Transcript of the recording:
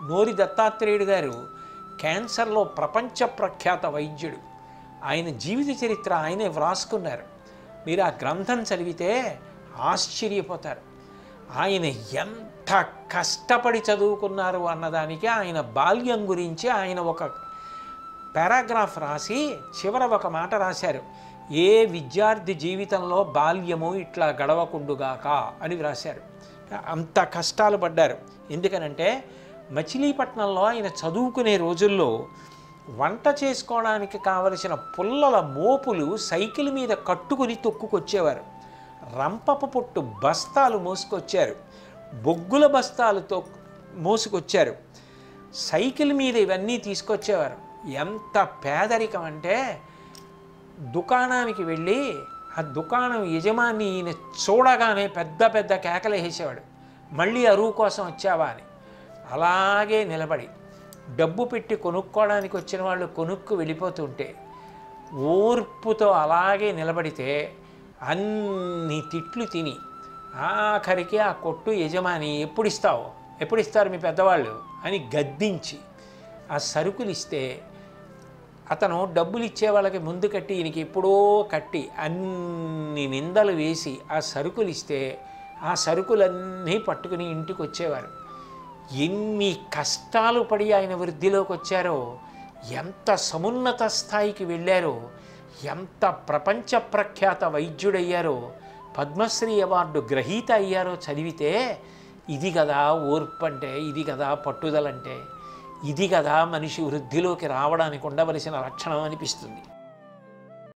నోరి దత్తాత్రేయుడు గారు క్యాన్సర్లో ప్రపంచ ప్రఖ్యాత వైద్యుడు. ఆయన జీవిత చరిత్ర ఆయనే వ్రాసుకున్నారు. మీరు ఆ గ్రంథం చదివితే ఆశ్చర్యపోతారు. ఆయన ఎంత కష్టపడి చదువుకున్నారు అన్నదానికి ఆయన బాల్యం గురించి ఆయన ఒక పారాగ్రాఫ్ రాసి చివర ఒక మాట రాశారు. ఏ విద్యార్థి జీవితంలో బాల్యము ఇట్లా గడవకుండుగాక అని వ్రాశారు. అంత కష్టాలు పడ్డారు. ఎందుకనంటే మచిలీపట్నంలో ఆయన చదువుకునే రోజుల్లో వంట చేసుకోవడానికి కావలసిన పుల్లల మోపులు సైకిల్ మీద కట్టుకుని తొక్కుకొచ్చేవారు. రంపపు పొట్టు బస్తాలు మోసుకొచ్చారు. బొగ్గుల బస్తాలతో మోసుకొచ్చారు. సైకిల్ మీద ఇవన్నీ తీసుకొచ్చేవారు. ఎంత పేదరికం అంటే దుకాణానికి వెళ్ళి ఆ దుకాణం యజమాని ఈయన చూడగానే పెద్ద పెద్ద కేకలు వేసేవాడు. మళ్ళీ అరువు కోసం వచ్చావా అని. అలాగే నిలబడి డబ్బు పెట్టి కొనుక్కోవడానికి వచ్చిన వాళ్ళు కొనుక్కు వెళ్ళిపోతుంటే ఓర్పుతో అలాగే నిలబడితే అన్ని తిట్లు తిని ఆఖరికి ఆ కొట్టు యజమాని ఎప్పుడు ఇస్తారు మీ పెద్దవాళ్ళు అని గద్దించి ఆ సరుకులు ఇస్తే అతను డబ్బులు ఇచ్చే వాళ్ళకి ముందు కట్టి ఈయనకి ఎప్పుడో కట్టి అన్ని నిందలు వేసి ఆ సరుకులు ఇస్తే ఆ సరుకులన్నీ పట్టుకుని ఇంటికి వచ్చేవారు. ఎన్ని కష్టాలు పడి ఆయన వృద్ధిలోకి వచ్చారో, ఎంత సమున్నత స్థాయికి వెళ్ళారో, ఎంత ప్రపంచ ప్రఖ్యాత వైద్యుడయ్యారో, పద్మశ్రీ అవార్డు గ్రహీత అయ్యారో చదివితే ఇది కదా ఓర్పు అంటే, ఇది కదా పట్టుదలంటే, ఇది కదా మనిషి వృద్ధిలోకి రావడానికి ఉండవలసిన లక్షణం అనిపిస్తుంది.